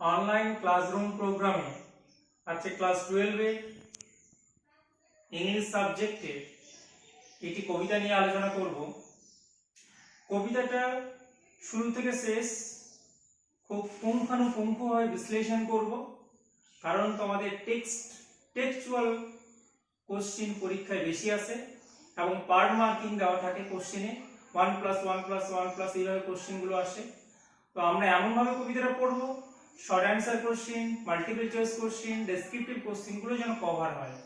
Online classroom প্রোগ্রামে আজকে class 12 এ English সাবজেক্টে একটি কবিতা নিয়ে আলোচনা করব। কবিতাটা শুরু থেকে শেষ খুব পুঙ্খানুপুঙ্খভাবে বিশ্লেষণ করব, কারণ তোমাদের টেক্সচুয়াল কোশ্চিন পরীক্ষায় বেশি আসে এবং পার্ট মার্কিং দেওয়া থাকে কোশ্চিনে 1+1+1+ এইভাবে কোশ্চিনগুলো আসে। তো আমরা এমনভাবে কবিতাটা পড়বো short answer question, multiple choice question, descriptive কোশ্চিনগুলো যেন কভার হয়।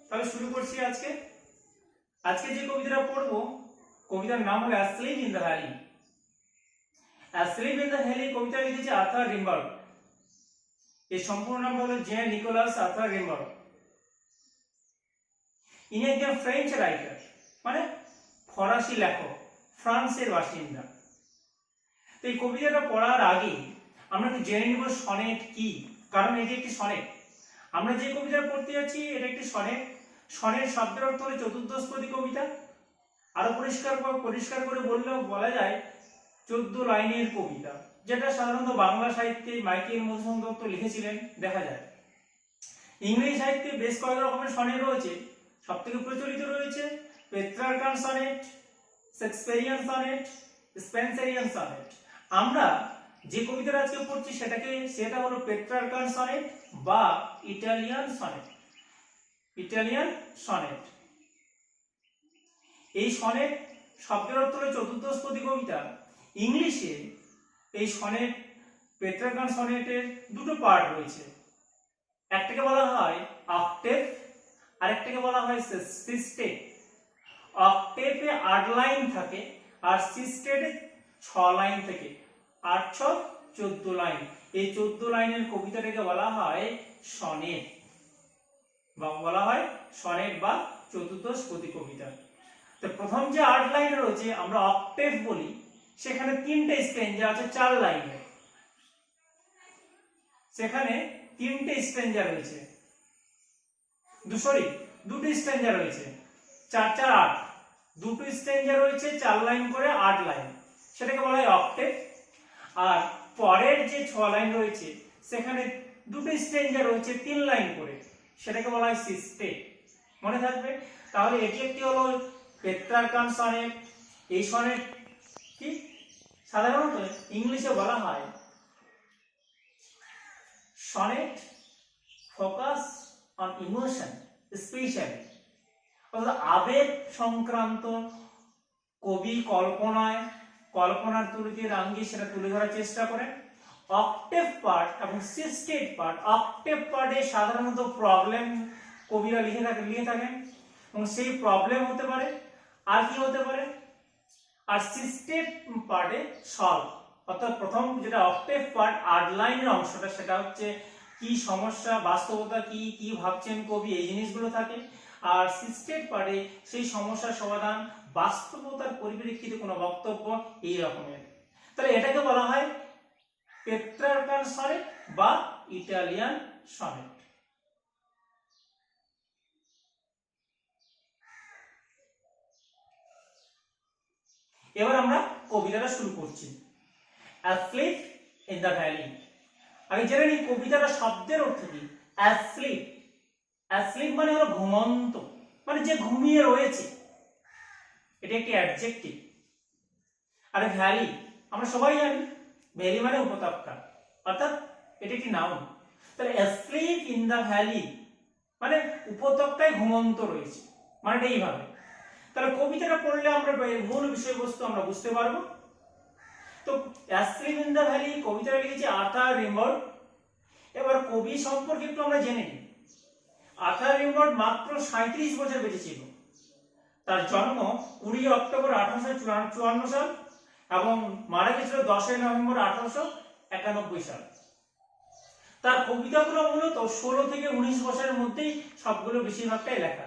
তাহলে শুরু করছি আজকে যে কবিতাটা পড়বো কবিতার নাম হলো asleep in the valley. Asleep in the valley কবিতা লিখেছে আর্থার রিম্বার্গ। এর সম্পূর্ণ নাম হলো জ্যান নিকোলাস আর্থার রিম্বার্গ। ইনি একজন ফ্রেঞ্চ রাইটার, মানে ফরাসি লেখক, ফ্রান্সের বাসিন্দা। তো এই কবিতাটা পড়ার আগে আমরা একটু জেনে নিব সনেট কি, কারণ এটি একটি সনেট। আমরা যে কবিতা পড়তে যাচ্ছি এটা একটি সনেট। সনেট শব্দের অর্থ হলো চতুর্দশপদী কবিতা। আরো পরিষ্কার করে বলা যায় 14 লাইনের কবিতা, যেটা সাধারণত বাংলা সাহিত্যে মাইকেল মধুসূদন দত্ত লিখেছিলেন দেখা যায়। ইংরেজি সাহিত্যে বেশ কয়েক রকমের সনেট রয়েছে। সব থেকে প্রচলিত রয়েছে Petrarchan sonnet, Shakespearean sonnet, Spenserian sonnet. আমরা যে কবিতাটা আজকে পড়ছি সেটা হলো পেট্রার্কান সনেট বা ইটালিয়ান সনেট। এই সনেট শব্দের অর্থ হলো চতুর্দশপদী কবিতা। ইংলিশে এই সনেট পেট্রার্কান সনেটের দুটো পার্ট রয়েছে। একটাকে বলা হয় অক্টেভ, আরেকটাকে বলা হয় সিস্টেট। অক্টেভে 8 লাইন থাকে আর সিস্টেটে 6 লাইন থেকে 8-14 লাইন। এই 14 লাইনের কবিতাটাকে বলা হয় সনেট বা চতুর্দশপদী কবিতা। তো প্রথম যে 8 লাইন রয়েছে আমরা অক্টেভ বলি, সেখানে 3টে স্ট্যাঞ্জা আছে 4 লাইনে। সেখানে 3টে স্ট্যাঞ্জা রয়েছে, দুটো স্ট্যাঞ্জা রয়েছে, 4-4 8, দুটো স্ট্যাঞ্জা রয়েছে 4 লাইন করে 8 লাইন, সেটাকে বলা হয় অক্টেভ। আর পরের যে 6 লাইন রয়েছে সেখানে দুটো স্ট্যাঞ্জা রয়েছে 3 লাইন করে, সেটাকে বলা হয় সিস্টেট। মনে থাকবে। তাহলে এটি একটি হলো পেট্রার্কান সনেট। এই সনেট কি সাধারণত ইংলিশে বলা হয় sonnet focus on emotion specially, অর্থাৎ আবেগ সংক্রান্ত কবি কল্পনার তুলিতে রাঙ্গি সেটা তুলে ধরার চেষ্টা করেন। অক্টেভ পার্ট এবং সিস্টেট পার্ট, অক্টেভ পার্টে সাধারণত প্রবলেম কবিরা লিখে থাকেন এবং সেই প্রবলেম হতে পারে, আর কি হতে পারে, আর সিস্টেট পার্টে সলভ। অর্থাৎ প্রথম যেটা অক্টেভ পার্ট 8 লাইনের অংশটা, সেটা হচ্ছে কি সমস্যা, বাস্তবতা কি ভাবছেন কবি, এই জিনিসগুলো থাকে। আর সিস্টেট পার্টে সেই সমস্যার সমাধান, বাস্তবতার পরিপ্রেক্ষিতে কোনো বক্তব্য, এই রকমের। তাহলে এটাকে বলা হয় পেট্রার্কান সনেট বা ইটালিয়ান সনেট। এবার আমরা কবিতাটা শুরু করছি। Asleep in the valley. আগে জেনে নিই কবিতাটা শব্দের অর্থ কি। অ্যাসলিপ মানে হলো ঘুমন্ত, মানে যে ঘুমিয়ে রয়েছে, এটা একটি অ্যাডজেক্টিভ। আর ভ্যালি আমরা সবাই জানি, ভ্যালি মানে উপত্যকা, অর্থাৎ এটা একটি নাউন। তাহলে অ্যাসলিপ ইন দ্য ভ্যালি মানে উপত্যকায় ঘুমন্ত রয়েছে, মানে এইভাবে। তাহলে কবিতাটা পড়লে আমরা মূল বিষয়বস্তু আমরা বুঝতে পারবো। তো অ্যাসলিপ ইন দ্য ভ্যালি কবিতাটা লিখেছে আর্থার রিম্বার্গ। এবার কবি সম্পর্কে একটু আমরা জেনে নিই। আর্থার রিম্বার্গ মাত্র 37 বছর বেঁচে ছিল। তার জন্ম 20 অক্টোবর 1854 সাল এবং মারা গেছিল 10 নভেম্বর 1891 সাল। তার কবিতাগুলো মূলত 16 থেকে 19 বছরের মধ্যেই সবগুলো বেশিরভাগটাই লেখা।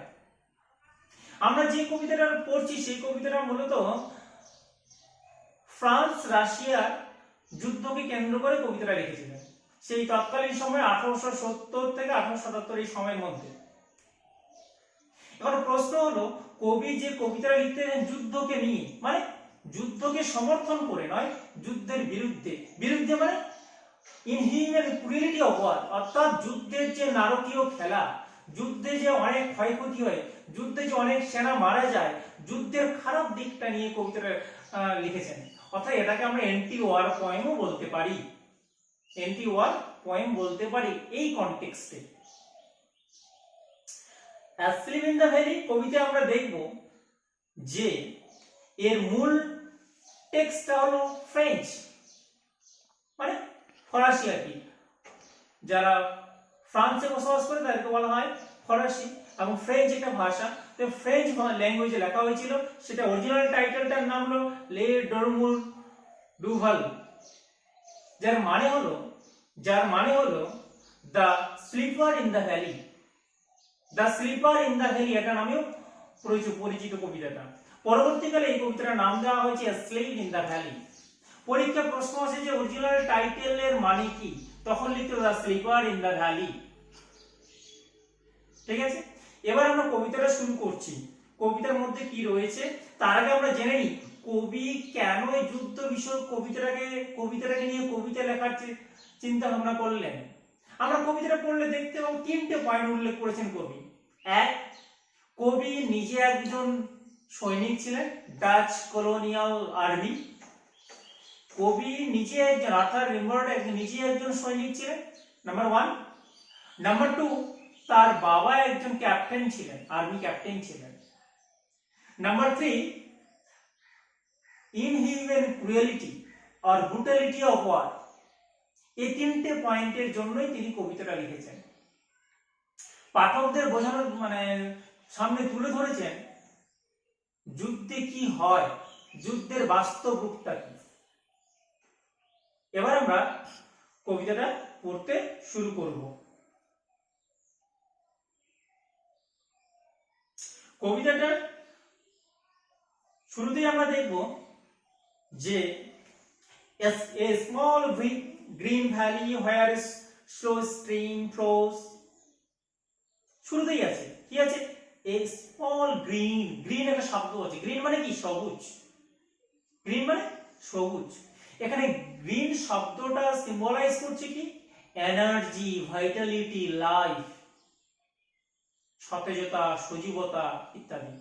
আমরা যে কবিতাটা পড়ছি সেই কবিতাটা মূলত ফ্রান্স রাশিয়ার যুদ্ধকে কেন্দ্র করে কবিতাটা লিখেছিলেন, সেই তৎকালীন সময় 1870 থেকে 1877 এই সময়ের মধ্যে। এখন প্রশ্ন হলো, কবি যে কবিতাটা লিখতেন যুদ্ধকে নিয়ে, মানে যুদ্ধকে সমর্থন করে নয়, যুদ্ধের বিরুদ্ধে। মানে ইনহিউম্যান ক্রুয়েলিটি অফ ওয়ার, অর্থাৎ যুদ্ধের যে নারকীয় খেলা, যুদ্ধে যে অনেক ক্ষয়ক্ষতি হয়, যুদ্ধে যে অনেক সেনা মারা যায়, যুদ্ধের খারাপ দিকটা নিয়ে কবিতাটা লিখেছেন। অর্থাৎ এটাকে আমরা অ্যান্টি ওয়ার পোয়েমও বলতে পারি, অ্যান্টি ওয়ার পোয়েম বলতে পারি এই কনটেক্সটে। অ্যাসলিপ ইন দ্য ভ্যালি কবিতা আমরা দেখব যে এর মূল টেক্সটটা হলো ফ্রেঞ্চ, মানে ফরাসি আর কি। যারা ফ্রান্সে বসবাস করে তাদেরকে বলা হয় ফরাসি, এবং ফ্রেঞ্চ একটা ভাষা। তো ফ্রেঞ্চ ল্যাঙ্গুয়েজে লেখা হয়েছিল, সেটা অরিজিনাল টাইটেলটার নাম হলো লে ডরমুর ডুভাল, যার মানে হলো the sleeper in the valley. The sleeper in the valley এটা নামেও পরিচিত কবিতাটা। পরবর্তীকালে এই কবিতাটার নাম দেওয়া হয়েছে স্লিপ ইন দ্য ভ্যালি। পরীক্ষা প্রশ্ন আসে যে অরিজিনাল টাইটেলের মানে কি, তখন লিখতে the sleeper in the valley. ঠিক আছে, এবার আমরা কবিতাটা শুরু করছি। কবিতার মধ্যে কি রয়েছে তার আগে আমরা জেনে নিই কবি কেন এই যুদ্ধ বিষয়ক কবিতাটাকে নিয়ে কবিতা লেখার চিন্তা ভাবনা করলেন। আমরা কবিতাটা পড়লে দেখতে পাবো তিনটে পয়েন্ট উল্লেখ করেছেন কবি। এক, কবি নিজে একজন সৈনিক ছিলেন, ডাচ কলোনিয়াল আর্মি। কবি নিজে একজন, অর্থাৎ রিম্বার্ট নিজে একজন সৈনিক ছিলেন, নাম্বার ওয়ান। নাম্বার টু, তার বাবা একজন ক্যাপ্টেন ছিলেন, আর্মি ক্যাপ্টেন ছিলেন। নাম্বার থ্রি, ইনহিউম্যান ক্রুয়েলিটি আর ব্রুটালিটি অফ ওয়ার, এই তিনটে পয়েন্টের জন্যই তিনি কবিতাটা লিখেছেন। পাঠকদের বোঝানোর সামনে তুলে ধরেছেন যুদ্ধে কি হয়, যুদ্ধের বাস্তব রূপটা কি। এবার আমরা কবিতাটা পড়তে শুরু করব। কবিতাটার শুরুতেই আমরা দেখব যে a small green valley where a slow stream flows। শুরুতেই আছে কি আছে, a small green একটা শব্দ আছে। গ্রিন মানে কি? সবুজ। গ্রিন মানে সবুজ। এখানে গ্রিন শব্দটা সিম্বলাইজ করছে কি? এনার্জি, ভাইটালিটি, লাইফ, সতেজতা, সজীবতা ইত্যাদি।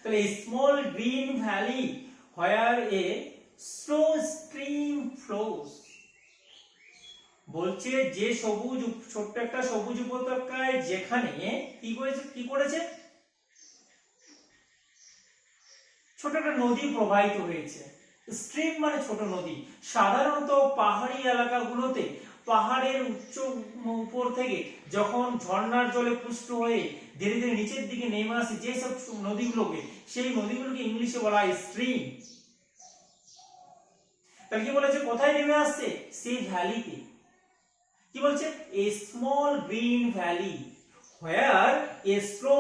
তাহলে small green valley where a slow stream flows, বলছে যে সবুজ, ছোট্ট একটা সবুজ উপত্যকায় যেখানে কি করেছে ছোট একটা নদী প্রবাহিত হয়েছে। স্ট্রিম মানে ছোট নদী। সাধারণত পাহাড়ি এলাকাগুলোতে পাহাড়ের উপর থেকে যখন ঝর্ণার জলে পুষ্ট হয়ে ধীরে ধীরে নিচের দিকে নেমে আসে যেসব নদীগুলোকে, সেই নদীগুলোকে ইংলিশে বলা হয় স্ট্রিম। তাহলে কি বলেছে, কোথায় নেমে আসছে? সেই ভ্যালিতে। কি বলছে? A small green valley where a slow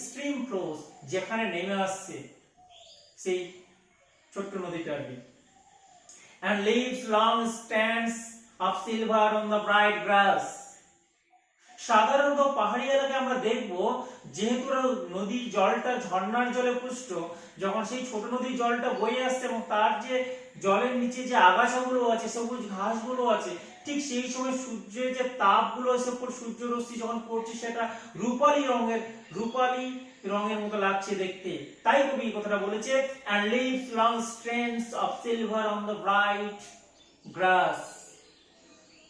stream flows, যেখানে নেমে আসছে সেই ছোট্ট নদীটা আর কি। and leaves long stands of silver on the bright grass। সাধারণত পাহাড়ি এলাকায় আমরা দেখব যেহেতু নদীর জলটা ঝর্ণার জলে পুষ্ট, যখন সেই ছোট নদীর জলটা বয়ে আসছে এবং তার যে জলের নিচে যে আগাছাগুলো আছে, সবুজ ঘাসগুলো আছে, ঠিক সেই সময় সূর্যের যে তাপগুলো আছে উপর, সূর্য রশ্মি যখন পড়ছে সেটা রূপালী রঙের মতো লাগছে দেখতে। তাই কবি কথাটা বলেছে and leaves long strands of silver on the bright grass।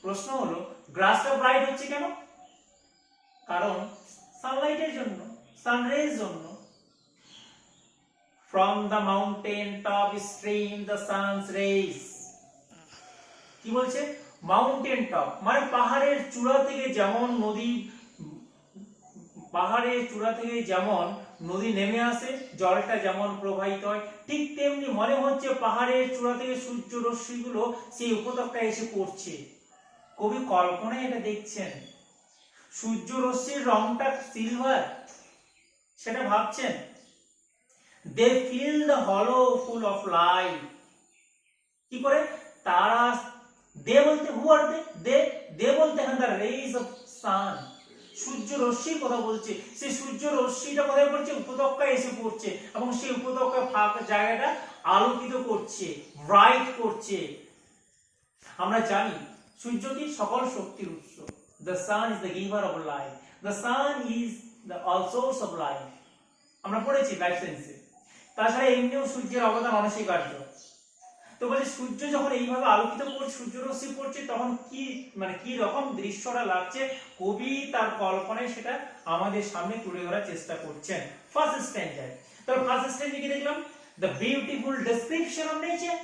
প্রশ্ন হলো গ্রাসটা ব্রাইট হচ্ছে কেন? কারণ সানলাইটের জন্য, সানরেজ জন্য। from the mountain top stream the sun's rays। কি বলছে? মাউন্টেন টপ মানে পাহাড়ের চূড়া থেকে যেমন নদী নেমে আসে, জলটা যেমন প্রবাহিত হয়, ঠিক তেমনি মনে হচ্ছে পাহাড়ের চূড়া থেকে সূর্য রশ্মিগুলো সেই উপত্যকায় এসে পড়ছে। কবি কল্পনায় এটা দেখছেন, সূর্য রশ্মির রংটা সিলভার, সেটা ভাবছেন। they fill the hollow full of light। কি করে? তারা, দে বলতে হু আর দে বলতে হ্যাঁ the rays of sun, সূর্য রশ্মির কথা বলছে। সেই সূর্য রশ্মিটা কোথায় পড়ছে? উপত্যকায় এসে পড়ছে এবং সেই উপত্যকা ফাঁকা জায়গাটা আলোকিত করছে, ব্রাইট করছে। আমরা জানি সূর্য কি সকল শক্তির উৎস। The sun is the giver of life, the sun is the all source of life, আমরা পড়েছি লাইফ সায়েন্সে। তাছাড়া এমনিও সূর্যের অবদান অনস্বীকার্য। তো বলছে সূর্য যখন এইভাবে আলোকিত করছে, সূর্য রশ্মি পড়ছে, তখন কি মানে কি রকম দৃশ্যটা লাগছে, কবি তার কল্পনায় সেটা আমাদের সামনে তুলে ধরার চেষ্টা করছেন। ফার্স্ট স্ট্যান্ডার্ড, তাহলে ফার্স্ট স্ট্যান্ডার্ডে কি দেখলাম? The beautiful description of nature.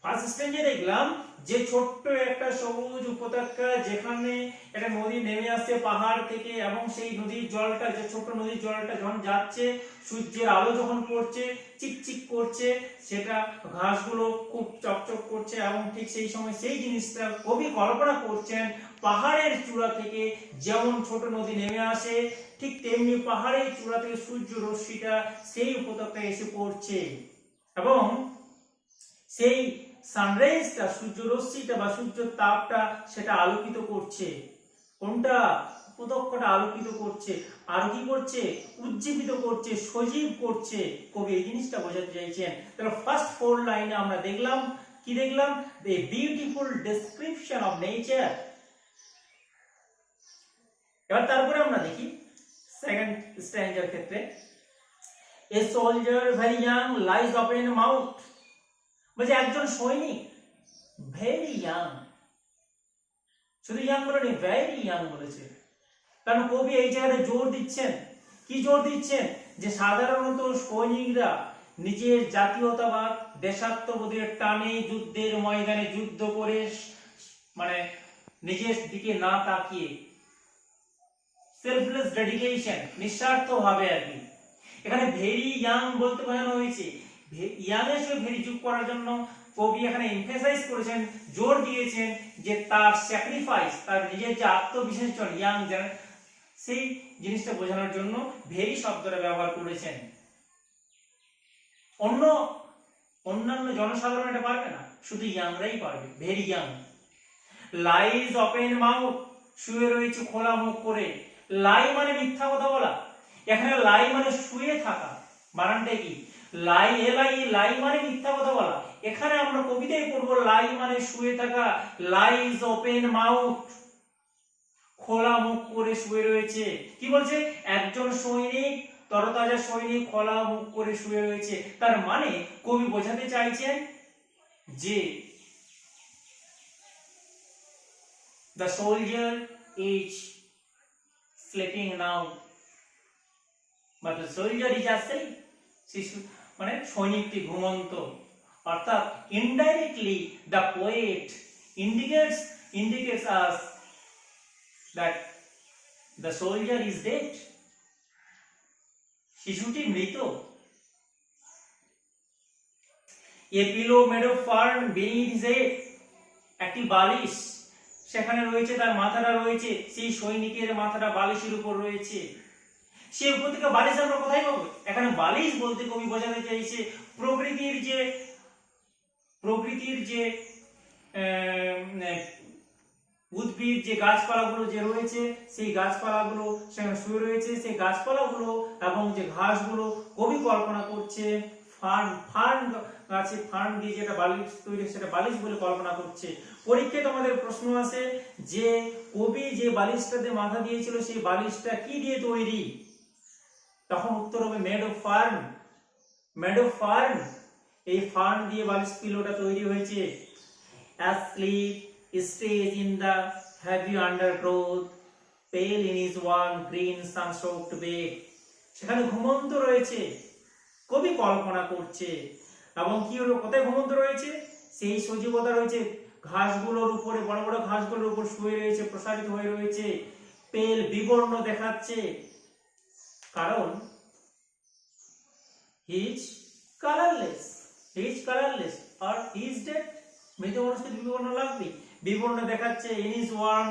First স্টেজে দেখলাম যে ছোট্ট একটা সবুজ উপত্যকা, যেখানে একটা নদী নেমে আসছে পাহাড় থেকে, এবং সেই নদীর জলটা, যে ছোট্ট নদীর জলটা যখন যাচ্ছে, সূর্যের আলো যখন পড়ছে, চিকচিক করছে, সেটা ঘাসগুলো খুব চকচক করছে, এবং ঠিক সেই সময় সেই জিনিসটা কবি কল্পনা করছেন পাহাড়ের চূড়া থেকে যেমন ছোট নদী নেমে আসে, ঠিক তেমনি পাহাড়ের চূড়া থেকে সূর্য রশ্মিটা সেই উপত্যকায় এসে পড়ছে, এবং সেই সানরাইজটা, সূর্য রশ্মিটা বা সূর্য তাপটা সেটা আলোকিত করছে। কোনটা? উপত্যকাটা আলোকিত করছে। আর কি করছে? উজ্জীবিত করছে, সজীব করছে। কবি এই জিনিসটা বোঝাতে চাইছেন। তাহলে ফার্স্ট 4 লাইনে আমরা দেখলাম কি দেখলাম? The beautiful description of nature. এবার তারপরে আমরা দেখি সেকেন্ড স্ট্যান্ডার ক্ষেত্রে, a soldier very young lies open mouth. বলছে একজন সৈনিক ভেরি ইয়াং, শুধু ইয়াং বলেনি, ভেরি ইয়াং বলেছে। কারণ কবি এই জায়গায় জোর দিচ্ছেন, কি জোর দিচ্ছেন? যে সাধারণত সৈনিকরা নিজের জাতীয়তাবাদ, দেশাত্মবোধের টানে যুদ্ধের ময়দানে যুদ্ধ করে মানে নিজের দিকে না তাকিয়ে, সেলফলেস ডেডিকেশন, নিঃস্বার্থ ভাবে আর কি। এখানে ভেরি ইয়াং বলতে বোঝানো হয়েছে, ইয়াং এর সঙ্গে ভেরি যোগ করার জন্য কবি এখানে এমফাসাইজ করেছেন, জোর দিয়েছেন যে তার স্যাক্রিফাইস, তার নিজের যে আত্মবিসর্জন, ইয়াং সেই জিনিসটা বোঝানোর জন্য ভেরি শব্দটা ব্যবহার করেছেন। অন্যান্য জনসাধারণ এটা পারবে না, শুধু ইয়াংরাই পারবে। Very young. Lies open mouth, শুয়ে রয়েছে খোলা মুখ করে। লাই মানে মিথ্যা কথা বলা, এখানে লাই মানে শুয়ে থাকা। বানানটা কি? লাই, লাই মানে মিথ্যা কথা বলা। এখানে আমরা কবিতায় পড়বো লাই মানে শুয়ে থাকা। লাইজ ওপেন মাউথ, খোলা মুখ করে শুয়ে রয়েছে। কি বলছে? একজন সৈনিক, তরতাজা সৈনিক খোলা মুখ করে শুয়ে রয়েছে। তার মানে কবি বোঝাতে চাইছেন যে the soldier is sleeping now, but the soldier is asleep. মানে সৈনিকটি ঘুমন্ত। অর্থাৎ indirectly the poet indicates us that the soldier is dead. শিশুটি মৃত। A pillow made of fern beneath his head, একটি বালিশ সেখানে রয়েছে, তার মাথাটা রয়েছে, সেই সৈনিকের মাথাটা বালিশের উপর রয়েছে। সেই উপর থেকে বালিশ আমরা কোথায় পাবো? এখানে বালিশ বলতে কবি বোঝাতে চাইছে প্রকৃতির যে উদ্ভিদ, যে গাছপালাগুলো যে রয়েছে, সেই গাছপালাগুলো সেখানে শুয়ে রয়েছে। সেই গাছপালাগুলো এবং যে ঘাসগুলো কবি কল্পনা করছে ফার্ন গাছে ফার্ন দিয়ে যেটা বালিশ তৈরি, সেটা বালিশ বলে কল্পনা করছে। পরীক্ষায় তোমাদের প্রশ্ন আসে যে কবি যে বালিশটাতে মাথা দিয়েছিল সেই বালিশটা কি দিয়ে তৈরি? তখন উত্তর হবে made of fern. Made of fern, এই ফার্ন দিয়ে বালিশ পিলোটা তৈরি হয়েছে। Asleep stays in the heavy undergrowth, pale in his warm green sun-soaked bed. সেখানে ঘুমন্ত রয়েছে, কবি কল্পনা করছে। এবং কি হলো, কোথায় ঘুমন্ত রয়েছে? সেই সজীবতা রয়েছে ঘাসগুলোর উপরে, বড় বড় ঘাসগুলোর উপর শুয়ে রয়েছে, প্রসারিত হয়ে রয়েছে। পেল, বিবর্ণ দেখাচ্ছে, কারণ he is colorless or he is dead. মৃত মানুষকে বিবর্ণ লাগবে, বিবর্ণ দেখাচ্ছে। in his warm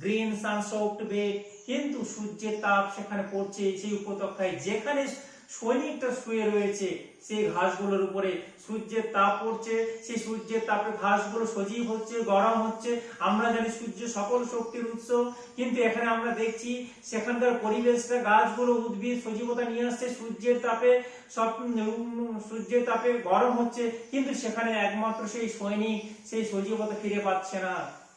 green sun-soaked bed, কিন্তু সূর্যের তাপ সেখানে পড়ছে সেই উপত্যকায়, যেখানে সৈনিকটা শুয়ে রয়েছে সেই ঘাসগুলোর উপরে সূর্যের তাপ পড়ছে। সেই সূর্যের তাপে ঘাসগুলো সজীব হচ্ছে, গরম হচ্ছে। আমরা জানি সূর্য সকল শক্তির উৎস, কিন্তু এখানে আমরা দেখছি সেখানকার পরিবেশটা, গাছগুলো, উদ্ভিদ সজীবতা নিয়ে আসছে, সূর্যের তাপে গরম হচ্ছে, কিন্তু সেখানে একমাত্র সেই সৈনিক সেই সজীবতা ফিরে পাচ্ছে না।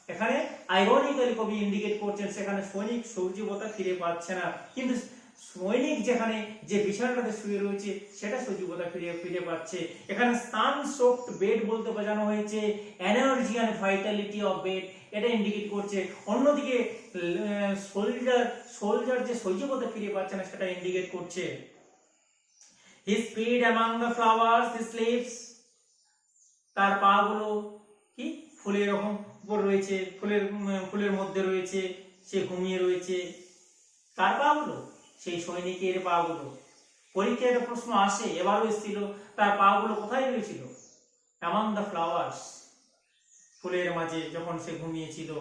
এখানে আইরনিক্যালি কবি ইন্ডিকেট করছেন সেখানে সৈনিক সজীবতা ফিরে পাচ্ছে না, কিন্তু সৈনিক যেখানে যে বিছানাটাতে শুয়ে রয়েছে সেটা সজীবতা ফিরে পাচ্ছে। এখানে সান সোকড বেড বলতে বোঝানো হয়েছে energy and Vitality of bed, এটা ইন্ডিকেট করছে। অন্যদিকে সোলজার যে সজীবতা ফিরে পাচ্ছে না সেটা ইন্ডিকেট করছে। His feet among the flowers, his sleeps, তার পা গুলো কি ফুলের এরকম উপর রয়েছে, ফুলের মধ্যে রয়েছে, সে ঘুমিয়ে রয়েছে। কার পা গুলো? সেই সৈনিকের পা গুলো। পরীক্ষায় একটা প্রশ্ন আসে, এবারও এসেছিল, তার পা গুলো কোথায় রয়েছিল? among the flowers, ফুলের মাঝে যখন সে ঘুমিয়েছিল।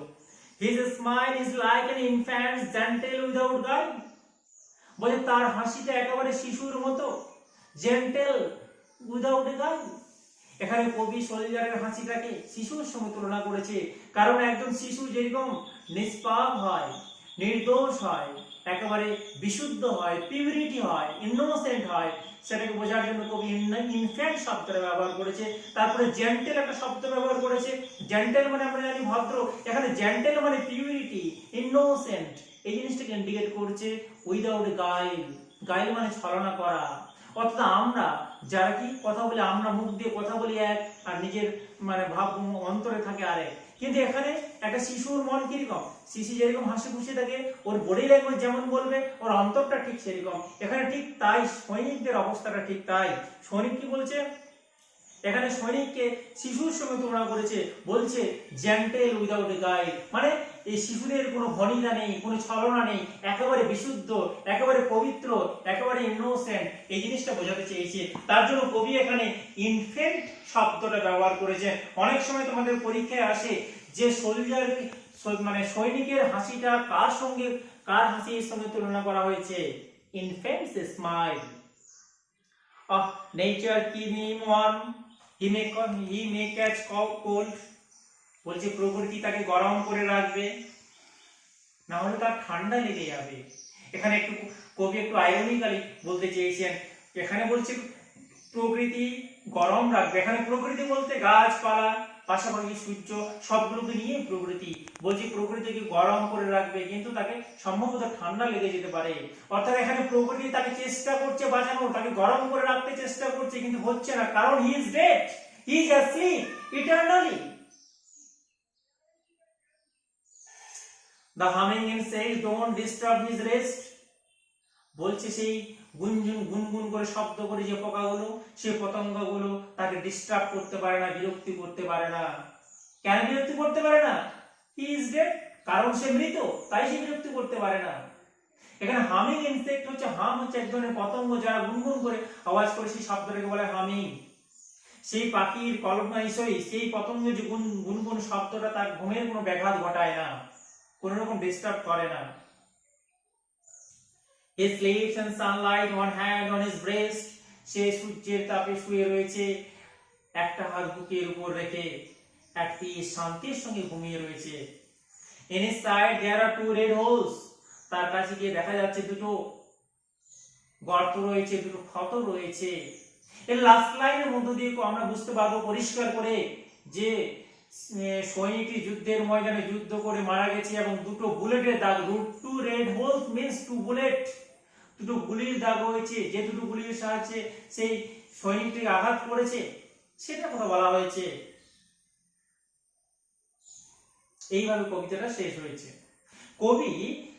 His smile is like an infant's, gentle without guile, বলে তার হাসিটা একেবারে শিশুর মতো, জেন্টেল উইদাউট এ গাইড। এখানে কবি সোলজারের হাসিটাকে শিশুর সঙ্গে তুলনা করেছে, কারণ একজন শিশু যেরকম নিষ্পাপ হয়, নির্দোষ হয়, একেবারে বিশুদ্ধ হয়, পিউরিটি হয়, ইনোসেন্ট হয়, সেটাকে বোঝার জন্য কবি ইনফ্যান্ট শব্দটা ব্যবহার করেছে। তারপরে জেন্টেল একটা শব্দ ব্যবহার করেছে। জেন্টেল মানে আমরা জানি ভদ্র, এখানে জেন্টেল মানে পিউরিটি, ইনোসেন্ট, এই জিনিসটাকে ইন্ডিকেট করছে। উইদাউট গাইল, গাইল মানে ছলনা করা। অর্থাৎ আমরা যারা কি কথা বলি, আমরা মুখ দিয়ে কথা বলি এক, আর নিজের মানে ভাব অন্তরে থাকে আরেক। কিন্তু এখানে একটা শিশুর মন কিরকম, শিশু যেরকম হাসি খুশি থাকে, ওর বডি ল্যাঙ্গুয়েজ যেমন বলবে, ওর অন্তরটা ঠিক সেরকম। এখানে ঠিক তাই সৈনিকদের অবস্থাটা ঠিক তাই। সৈনিক কি বলছে? এখানে সৈনিককে শিশুর সঙ্গে তুলনা করেছে, বলছে জেন্টেল উইদাউট এ গাইড, মানে এই শিশুদের কোনো ভনিতা নেই, কোনো ছলনা নেই, একেবারে বিশুদ্ধ, একেবারে পবিত্র, একেবারে ইনোসেন্ট, এই জিনিসটা বোঝাতে চেয়েছে। তার জন্য কবি এখানে ইনফেন্ট শব্দটা ব্যবহার করেছে। অনেক সময় তোমাদের পরীক্ষায় আসে যে সোলজার মানে সৈনিকের হাসিটা কার সঙ্গে, কার হাসির সঙ্গে তুলনা করা হয়েছে? ইনফেন্টস smile of nature keep him warm, he may catch cold, বলছে প্রকৃতি তাকে গরম করে রাখবে, না হলে তার ঠান্ডা লেগে যাবে। এখানে একটু কবি একটু আইরনিক্যালি বলতে চেয়েছেন, এখানে বলছে প্রকৃতি গরম রাখবে। এখানে প্রকৃতি বলতে গাছপালা, পাশাপাশি সূর্য, সবগুলোকে নিয়ে প্রকৃতি বলছি, প্রকৃতিকে গরম করে রাখবে, কিন্তু তাকে সম্ভবত ঠান্ডা লেগে যেতে পারে। অর্থাৎ এখানে প্রকৃতি তাকে চেষ্টা করছে বাঁচানোর, তাকে গরম করে রাখতে চেষ্টা করছে, কিন্তু হচ্ছে না, কারণ he is dead, he is asleep eternally. The humming insects don't disturb his rest, বলছে সেই গুনগুন করে শব্দ করে যে পোকাগুলো, সেই পতঙ্গগুলো তাকে ডিস্টার্ব করতে পারে না, বিরক্তি করতে পারে না। কেন বিরক্তি করতে পারে না? হি ইজ ডেড, কারণ সে মৃত, তাই সে বিরক্তি করতে পারে না। এখানে হামিং ইনসেক্ট হচ্ছে, হাম হচ্ছে এক ধরনের পতঙ্গ যারা গুনগুন করে আওয়াজ করে, সেই শব্দটাকে বলে হামিং। সেই পাখির কল্পনায় সেই পতঙ্গ যে গুনগুন শব্দটা তার ঘুমের কোনো ব্যাঘাত ঘটায় না, কোন রকম ডিস্টার্ব করে না। He sleeps in sunlight, one hand on his breast, সে সূর্যের তাপে শুয়ে রয়েছে, একটা হাত বুকের উপর রেখে একটি শান্তির সঙ্গে ঘুমিয়ে রয়েছে। In his side there are two red holes, তার কাছে গিয়ে দেখা যাচ্ছে দুটো গর্ত রয়েছে, দুটো ক্ষত রয়েছে। এর লাস্ট লাইনের মধ্য দিয়ে আমরা বুঝতে পারবো পরিষ্কার করে যে সৈনিকটি যুদ্ধের ময়দানে যুদ্ধ করে মারা গেছে, এবং দুটো বুলেটের দাগ, two red holes means two bullet, দুটো গুলির দাগ রয়েছে, যে দুটো গুলির সাহায্যে সেই সৈনিকটিকে আঘাত করেছে সেটা কথা বলা হয়েছে। এইভাবে কবিতাটা শেষ হয়েছে। কবি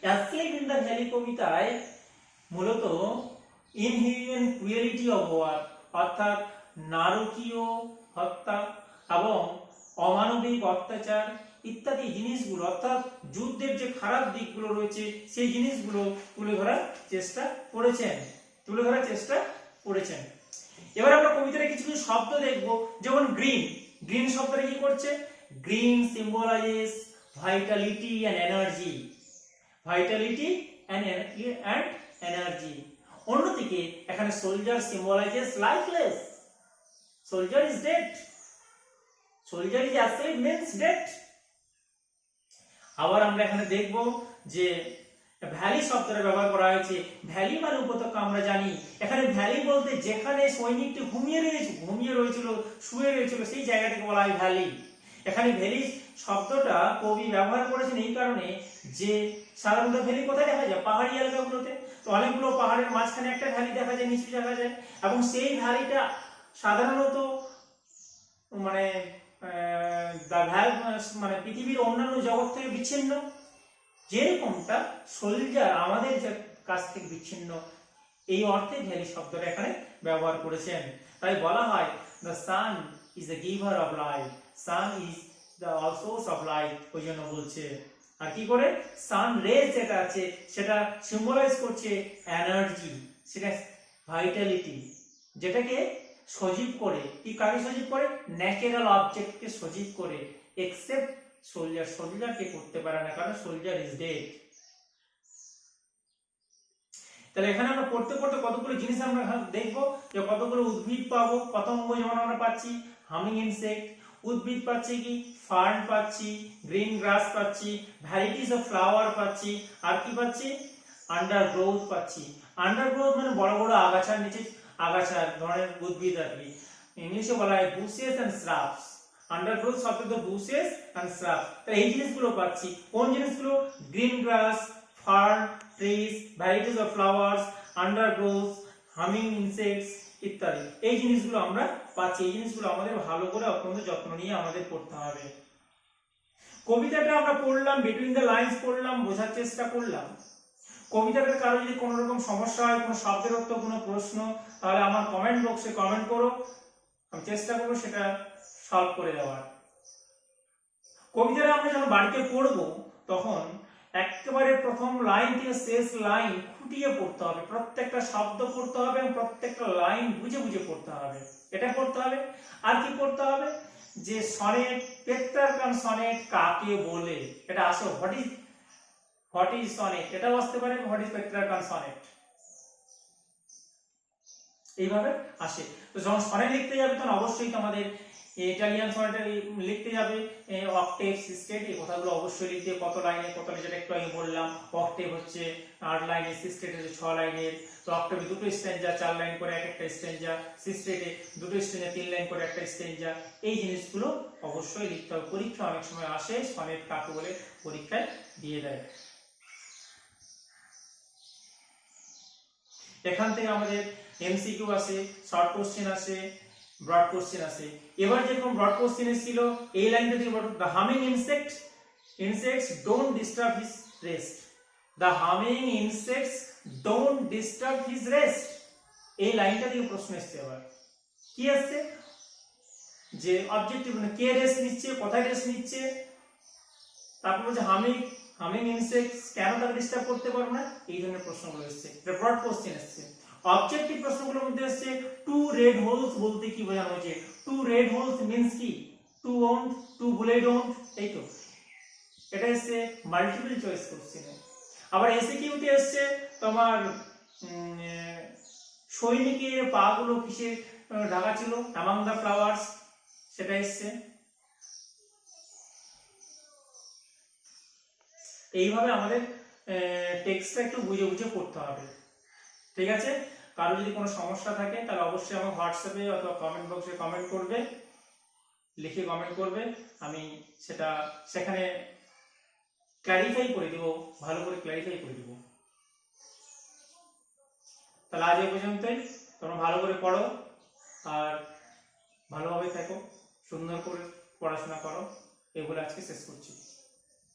অ্যাসলিপ ইন দ্য ভ্যালি কবিতায় মূলত ইনহিউম্যান ক্রুয়েলিটি অফ ওয়ার, অর্থাৎ নারকীয় হত্যা এবং অমানবিক অত্যাচার ইত্যাদি জিনিসগুলো, অর্থাৎ যুদ্ধের যে খারাপ দিকগুলো রয়েছে সেই জিনিসগুলো তুলে ধরার চেষ্টা করেছেন। এবার আমরা কবিতার কিছু কিছু শব্দ দেখব, যেমন গ্রিন। গ্রিন শব্দটা কি করছে? Green symbolises Vitality and energy, Vitality and energy. অন্যদিকে এখানে soldier symbolises lifeless, soldier is dead, soldier is asleep means dead. আবার আমরা এখানে দেখব যে ভ্যালি শব্দটা ব্যবহার করা হয়েছে। ভ্যালি মানে উপত্যকা আমরা জানি, এখানে ভ্যালি বলতে যেখানে সৈনিকটি ঘুমিয়ে রয়েছিল, শুয়ে রয়েছিল, সেই জায়গাটাকে বলা হয় ভ্যালি। এখানে ভ্যালি শব্দটা কবি ব্যবহার করেছেন এই কারণে যে সাধারণত ভ্যালি কোথায় দেখা যায়? পাহাড়ি এলাকাগুলোতে। তো অনেকগুলো পাহাড়ের মাঝখানে একটা ভ্যালি দেখা যায়, নিচু দেখা যায়, এবং সেই ভ্যালিটা সাধারণত মানে মানে পৃথিবীর অন্যান্য জগৎ থেকে বিচ্ছিন্ন, যেরকমটা সোলজার আমাদের কাছ থেকে বিচ্ছিন্ন, এই অর্থে ভ্যালি শব্দটা এখানে ব্যবহার করেছেন। তাই বলা হয় the sun is the giver of light, sun is the all source of light, ওই জন্য বলছে। আর কি করে? সান রেজ যেটা আছে সেটা সিম্বলাইজ করছে এনার্জি, সেটা ভাইটালিটি, যেটাকে সজীব করে। কি কাকে সজীব করে? ন্যাচারাল অবজেক্টকে সজীব করে, এক্সেপ্ট সোলজার। সোলজারকে করতে পারে না, কারণ সোলজার ইজ ডেড। তাহলে এখানে আমরা পড়তে পড়তে কতগুলো জিনিস আমরা দেখবো, যে কতগুলো উদ্ভিদ পাবো, পতঙ্গ যেমন আমরা পাচ্ছি হামিং ইনসেক্ট, উদ্ভিদ পাচ্ছি কি ফার্ন পাচ্ছি, গ্রিন গ্রাস পাচ্ছি, ভ্যারাইটিস অফ ফ্লাওয়ার পাচ্ছি, আর কি পাচ্ছি? আন্ডারগ্রোথ পাচ্ছি। আন্ডারগ্রোথ মানে বড় বড় আগাছার নিচে আগাছার ধরনের উদ্ভিদ আর কি, ইংলিশে বলা হয় বুশেস এন্ড শ্রাবস। আন্ডারগ্রোথ শব্দ বুশেস এন্ড শ্রাবস। তাহলে এই জিনিসগুলো পাচ্ছি। কোন জিনিসগুলো? Green grass, fern, trees, varieties of flowers, undergrowth, humming insects ইত্যাদি, এই জিনিসগুলো আমরা পাচ্ছি। এই জিনিসগুলো আমাদের ভালো করে অত্যন্ত যত্ন নিয়ে আমাদের পড়তে হবে। কবিতাটা আমরা পড়লাম, বিটুইন দ্য লাইন্স পড়লাম, বোঝার চেষ্টা করলাম। কবিতাটার কারো যদি কোনো রকম সমস্যা হয়, কোনো শব্দের অর্থ, কোনো প্রশ্ন, তাহলে আমার কমেন্ট বক্সে কমেন্ট করো, আমি চেষ্টা করবো সেটা সলভ করে দেওয়ার। কবিতাটা আমরা যখন বাড়িতে পড়বো তখন একেবারে প্রথম লাইন থেকে শেষ লাইন খুঁটিয়ে পড়তে হবে, প্রত্যেকটা শব্দ পড়তে হবে এবং প্রত্যেকটা লাইন বুঝে বুঝে পড়তে হবে, এটা পড়তে হবে। আর কি পড়তে হবে? যে সনেট, পেট্রার্কান সনেট কাকে বলে, এটা আসো, হোয়াট ইজ সনেট, এটাও আসতে পারে, হোয়াট ইজ পেট্রার্কান সনেট, এইভাবে আসে। তো যখন সনেট লিখতে যাবে তখন অবশ্যই তোমাদের ইটালিয়ান সনেট লিখতে যাবে অক্টেভ, সিস্টেট, এই কথাগুলো অবশ্যই লিখতে। কত লাইনে কত, যেটা একটু আগে বললাম, অক্টেভ হচ্ছে 8 লাইনের, সিস্টেট হচ্ছে 6 লাইনের। তো অক্টেভে দুটো স্ট্যাঞ্জা, 4 লাইন করে এক একটা স্ট্যাঞ্জা, সিস্টেটে দুটো স্ট্যাঞ্জা 3 লাইন করে একটা স্ট্যাঞ্জা। এই জিনিসগুলো অবশ্যই লিখতে হবে। পরীক্ষা অনেক সময় আসে সনেট কাকে বলে, পরীক্ষায় দিয়ে দেয়। এখান থেকে আমাদের এমসিকিউ আসে, শর্ট কোশ্চেন আসে, ব্রড কোশ্চেন আসে। এবার যেরকম ব্রড কোশ্চেন এসেছিল এই লাইনটা থেকে, the humming insects don't disturb his rest, the humming insects don't disturb his rest, এই লাইনটা থেকে প্রশ্ন এসছে। এবার কি আসছে? যে অবজেক্টিভ, মানে কে রেস্ট নিচ্ছে, কোথায় রেস্ট নিচ্ছে, তারপর বলছে হামিং ইনসেক্টস কেন তাকে ডিস্টার্ব করতে পারবে না, এই ধরনের প্রশ্নগুলো এসছে। এটা ব্রড কোশ্চেন এসছে। অবজেক্টিভ প্রশ্নগুলোর মধ্যে এসছে টু রেড হোলস বলতে কি বোঝানো হয়েছে? টু রেড হোলস মিন্স কি? Two wound, two bullet wound, এই তো, এটা এসছে মাল্টিপল চয়েস কোশ্চেনে। আবার এসিকিউতে এসছে তোমার সৈনিকের পা গুলো কিসে ঢাকা ছিল, অ্যামাং দ্য ফ্লাওয়ার্স, সেটা এসছে। এইভাবে আমাদের টেক্সটটা একটু বুঝে বুঝে পড়তে হবে, ঠিক আছে? কারো যদি কোনো সমস্যা থাকে তাহলে অবশ্যই আমার হোয়াটসঅ্যাপে অথবা কমেন্ট বক্সে কমেন্ট করবে, লিখে কমেন্ট করবে, আমি সেটা সেখানে ক্ল্যারিফাই করে দেব, ভালো করে ক্ল্যারিফাই করে দেব। তাহলে আজ এই পর্যন্তই। তোমরা ভালো করে পড়ো আর ভালোভাবে থাকো, সুন্দর করে পড়াশোনা করো, এগুলো আজকে শেষ করছি।